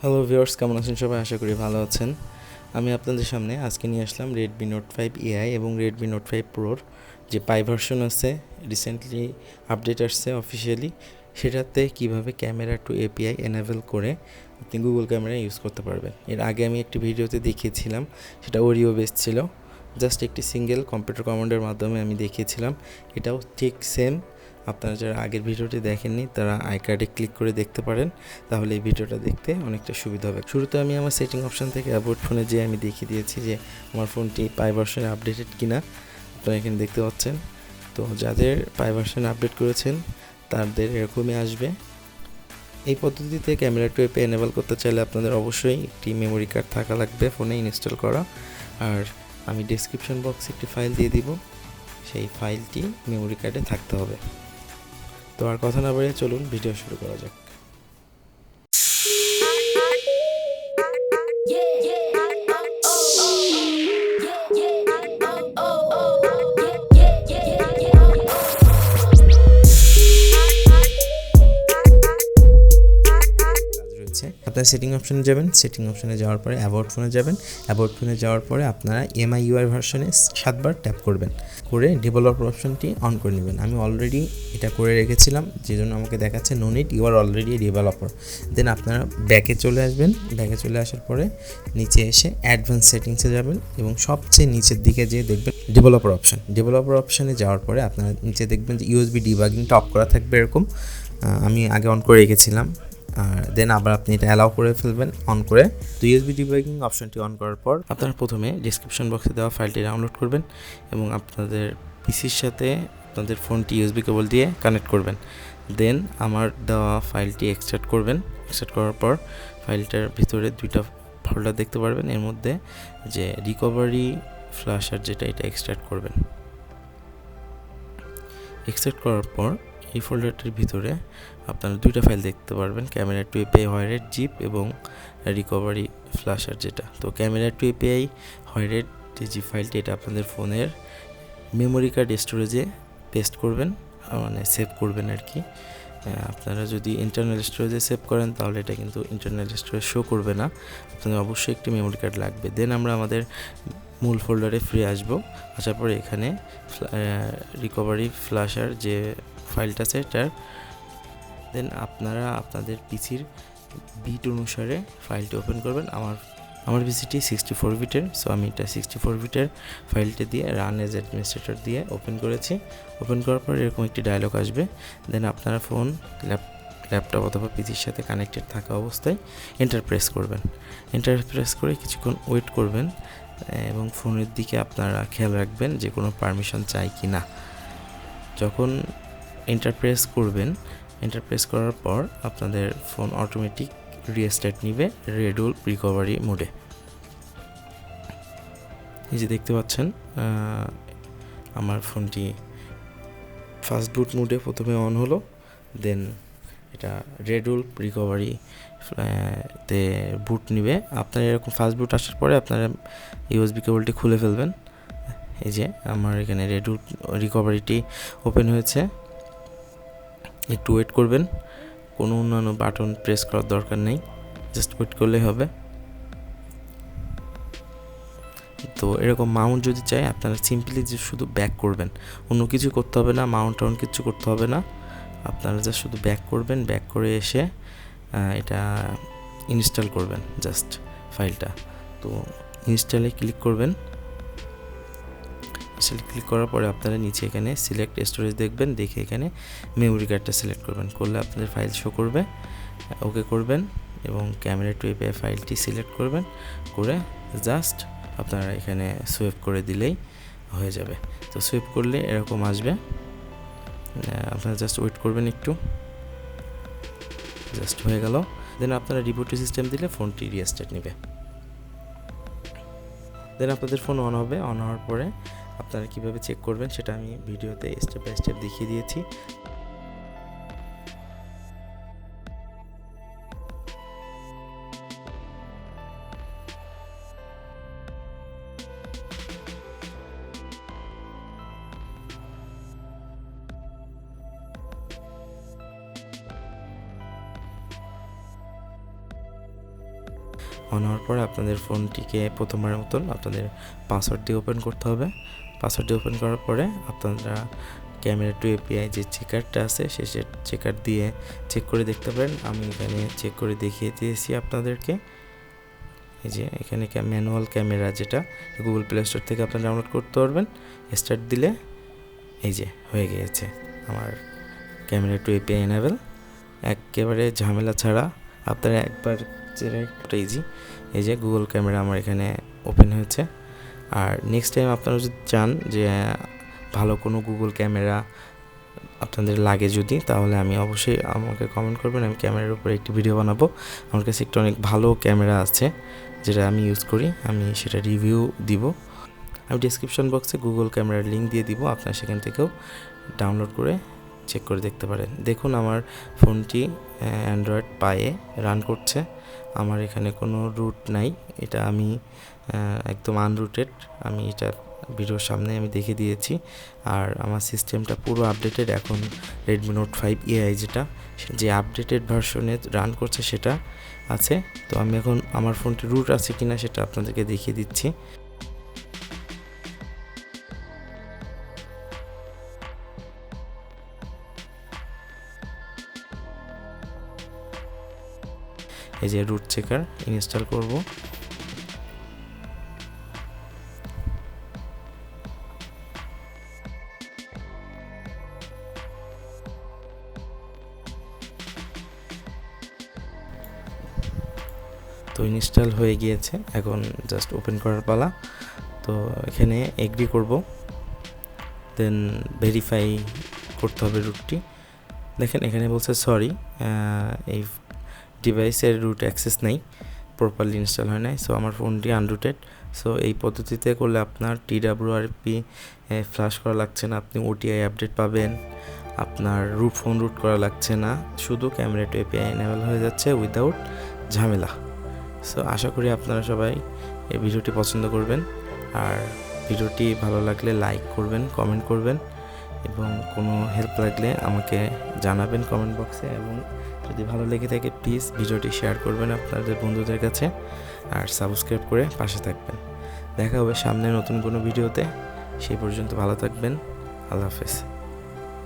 Hello viewers, কেমন আছেন সবাই? আশা করি ভালো আছেন। আমি আপনাদের সামনে আজকে নিয়ে আসলাম Redmi Note 5 AI এবং Redmi Note 5 Proর যে পাই ভার্সন আছে, রিসেন্টলি আপডেট আসছে অফিসিয়ালি, সেটাতে কিভাবে ক্যামেরা টু এপিআই এনেবল করে আপনি গুগল ক্যামেরা ইউজ করতে পারবেন। এর আগে আমি একটি ভিডিওতে দেখিয়েছিলাম, সেটা অডিও বেস ছিল, জাস্ট একটি সিঙ্গেল কম্পিউটার কমান্ডের মাধ্যমে আমি দেখিয়েছিলাম। এটাও ঠিক সেম। আপনারা যারা আগের ভিডিওটি দেখেননি তারা আই কার্ডে ক্লিক করে দেখতে পারেন, তাহলে এই ভিডিওটা দেখতে অনেকটা সুবিধা হবে। শুরুতে আমি আমার সেটিং অপশন থেকে অ্যাবাউট ফোনে যেয়ে আমি দেখিয়ে দিয়েছি যে আমার ফোনটি পাই ভার্সনে আপডেটেড কিনা। আপনারা এখানে দেখতে পাচ্ছেন। তো যাদের পাই ভার্সনে আপডেট করেছেন তাদের এরকমই আসবে। এই পদ্ধতিতে ক্যামেরা টু এপিআই এনেবল করতে চাইলে আপনাদের অবশ্যই একটি মেমোরি কার্ড থাকা লাগবে ফোনে ইনস্টল করা। আর আমি ডেসক্রিপশন বক্সে একটি ফাইল দিয়ে দিব, সেই ফাইলটি মেমোরি কার্ডে থাকতে হবে। তো আর কথা না বাড়িয়ে চলুন ভিডিও শুরু করা যাক। আপনার সেটিং অপশনে যাবেন, সেটিং অপশনে যাওয়ার পরে অ্যাবাউট ফোনে যাবেন, অ্যাবাউট ফোনে যাওয়ার পরে আপনারা মিui ভার্সনে 7বার ট্যাপ করবেন, করে ডেভেলপার অপশনটি অন করে নেবেন। আমি অলরেডি এটা করে রেখেছিলাম, যে জন্য আমাকে দেখাচ্ছে no need, you are already developer. Then আপনারা ব্যাকে চলে আসবেন, ব্যাকে চলে আসার পরে নিচে এসে অ্যাডভান্স সেটিংসে যাবেন এবং সবচেয়ে নিচের দিকে যেয়ে দেখবেন ডেভেলপার অপশন। ডেভেলপার অপশনে যাওয়ার পরে আপনারা নিচে দেখবেন যে ইউএসবি ডিবাগিংটা অফ করা থাকবে এরকম। আমি আগে অন করে রেখেছিলাম। আর দেন আবার আপনি এটা অ্যালাউ করে ফেলবেন অন করে। তো ইউএসবি ডিবাগিং অপশনটি অন করার পর আপনারা প্রথমে ডিসক্রিপশন বক্সে দেওয়া ফাইলটি ডাউনলোড করবেন এবং আপনাদের পিসির সাথে আপনাদের ফোনটি ইউএসবি কেবল দিয়ে কানেক্ট করবেন। দেন আমার দেওয়া ফাইলটি এক্সট্রাক্ট করবেন। এক্সট্রাক্ট করার পর ফাইলটার ভিতরে দুইটা ফোল্ডার দেখতে পারবেন, এর মধ্যে যে রিকভারি ফ্ল্যাশার যেটা, এটা এক্সট্রাক্ট করবেন। এক্সট্রাক্ট করার পর এই ফোল্ডারটির ভিতরে আপনারা দুইটা ফাইল দেখতে পারবেন, ক্যামেরা টু এপিআই হয়রেট জিপ এবং রিকভারি ফ্ল্যাশার যেটা। তো ক্যামেরা টু এপিআই হয়রেট যে জিপ ফাইলটি, এটা আপনাদের ফোনের মেমোরি কার্ড স্টোরেজে পেস্ট করবেন, মানে সেভ করবেন আর কি। আপনারা যদি ইন্টারনাল স্টোরেজে সেভ করেন তাহলে এটা কিন্তু ইন্টারনাল স্টোরেজ শো করবে না, আপনাদের অবশ্যই একটি মেমোরি কার্ড লাগবে। দেন আমরা আমাদের মূল ফোল্ডারে ফিরে আসবো। আসার পরে এখানে রিকভারি ফ্ল্যাশার যে ফাইলটা আছে এটার, দেন আপনারা আপনাদের পিসির বিট অনুসারে ফাইলটি ওপেন করবেন। আমার পিসিটি 64 বিটের, সো আমি এটা 64 বিটের ফাইলটি দিয়ে রান এজ অ্যাডমিনিস্ট্রেটর দিয়ে ওপেন করেছি। ওপেন করার পর এরকম একটি ডায়লগ আসবে। দেন আপনারা ফোন ল্যাপটপ অথবা পিসির সাথে কানেক্টেড থাকা অবস্থায় এন্টার প্রেস করবেন। এন্টার প্রেস করে কিছুক্ষণ ওয়েট করবেন এবং ফোনের দিকে আপনারা খেয়াল রাখবেন যে কোনো পারমিশন চাই কি না। যখন এন্টার প্রেস করবেন, এন্টার প্রেস করার পর আপনাদের ফোন অটোমেটিক রিস্টার্ট নিবে রেডুল রিকভারি মোডে। এই যে দেখতে পাচ্ছেন আমার ফোনটি ফাস্ট বুট মোডে প্রথমে অন হলো, দেন এটা রেডুল রিকভারি তে বুট নিবে। আপনার এরকম ফাস্ট বুট আসার পরে আপনারা ইউএসবি কেবলটি খুলে ফেলবেন। এই যে আমার এখানে রেডুল রিকভারিটি ওপেন হয়েছে। একটু ওয়েট করবেন, কোনো অন্যান্য বাটন প্রেস করার দরকার নেই, জাস্ট ওয়েট করলেই হবে। তো এরকম মাউন্ট যদি চাই আপনারা সিম্পলি যে শুধু ব্যাক করবেন, অন্য কিছু করতে হবে না, মাউন্ট টাউন্ট কিছু করতে হবে না, আপনারা জাস্ট শুধু ব্যাক করবেন। ব্যাক করে এসে এটা ইনস্টল করবেন জাস্ট ফাইলটা। তো ইনস্টলে ক্লিক করবেন। ইনস্টলে ক্লিক করার পরে আপনারা নিচে এখানে সিলেক্ট স্টোরেজ দেখবেন, দেখে এখানে মেমোরি কার্ডটা সিলেক্ট করবেন, করলে আপনাদের ফাইল শো করবে। ওকে করবেন এবং ক্যামেরা টু এপিআই ফাইলটি সিলেক্ট করবেন, করে জাস্ট আপনারা এখানে সুইপ করে দিলেই হয়ে যাবে। তো সুইপ করলে এরকম আসবে, আপনারা জাস্ট ওয়েট করবেন একটু, জাস্ট হয়ে গেল। দেন আপনারা রিবুট সিস্টেম দিলে ফোনটি রিস্টার্ট নেবে। দেন আপনাদের ফোন অন হবে। অন হওয়ার পরে আপনারা কীভাবে চেক করবেন সেটা আমি ভিডিওতে স্টেপ বাই স্টেপ দেখিয়ে দিয়েছি। অন হওয়ার পরে আপনাদের ফোনটিকে প্রথমবারের মতন আপনাদের পাসওয়ার্ড দিয়ে ওপেন করতে হবে। পাসওয়ার্ড দিয়ে ওপেন করার পরে আপনারা Camera2 API যে চেকারটা আছে সেই চেকার দিয়ে চেক করে দেখতে পারেন। আমি এখানে চেক করে দেখিয়ে দিয়েছি আপনাদেরকে। এই যে এখানে ম্যানুয়াল ক্যামেরা, যেটা গুগল প্লে স্টোর থেকে আপনারা ডাউনলোড করতে পারবেন। স্টার্ট দিলে এই যে হয়ে গিয়েছে আমার Camera2 API এনেবল। একেবারে ঝামেলা ছাড়া আপনারা একবার ইজি। এই যে গুগল ক্যামেরা আমার এখানে ওপেন হয়েছে। আর নেক্সট টাইম আপনারা যদি চান যে ভালো কোনো গুগল ক্যামেরা আপনাদের লাগে যদি, তাহলে আমি অবশ্যই আমাকে কমেন্ট করবেন, আমি ক্যামেরার উপরে একটি ভিডিও বানাবো। আমার কাছে একটা অনেক ভালো ক্যামেরা আছে যেটা আমি ইউজ করি, আমি সেটা রিভিউ দিব। আমি ডিসক্রিপশন বক্সে গুগল ক্যামেরার লিঙ্ক দিয়ে দিব, আপনারা সেখান থেকেও ডাউনলোড করে চেক করে দেখতে পারেন। দেখুন আমার ফোনটি অ্যান্ড্রয়েড পায়ে রান করছে, আমার এখানে কোনো রুট নাই, এটা আমি একদম আনরুটেড। আমি এটা ভিডিওর সামনে আমি দেখে দিয়েছি। আর আমার সিস্টেমটা পুরো আপডেটেড, এখন Redmi Note 5 AI যেটা যে আপডেটেড ভার্সনে রান করছে সেটা আছে। তো আমি এখন আমার ফোনটি রুট আছে কিনা সেটা আপনাদেরকে দেখিয়ে দিচ্ছি। এই যে রুট চেকার ইনস্টল করব। তো ইনস্টল হয়ে গিয়েছে, এখন জাস্ট ওপেন করার পালা। তো এখানে এগ্রি করব, দেন ভেরিফাই করতে হবে রুটটি। দেখেন এখানে বলছে সরি, এই ডিভাইসের রুট অ্যাক্সেস নেই, প্রপারলি ইনস্টল হয় নাই। সো আমার ফোনটি আনরুটেড। সো এই পদ্ধতিতে করলে আপনার TWRP ফ্লাশ করা লাগছে না, আপনি OTI আপডেট পাবেন, আপনার ফোন রুট করা লাগছে না, শুধু Camera2 API এনেবল হয়ে যাচ্ছে উইদাউট ঝামেলা। সো আশা করি আপনারা সবাই এই ভিডিওটি পছন্দ করবেন। আর ভিডিওটি ভালো লাগলে লাইক করবেন, কমেন্ট করবেন, এবং কোনো হেল্প লাগলে আমাকে জানাবেন কমেন্ট বক্সে। এবং যদি ভালো লেগে থাকে প্লিজ ভিডিওটি শেয়ার করবেন আপনাদের বন্ধুদের কাছে, আর সাবস্ক্রাইব করে পাশে থাকবেন। দেখা হবে সামনে নতুন কোনো ভিডিওতে, সেই পর্যন্ত ভালো থাকবেন। আল্লাহ হাফেজ।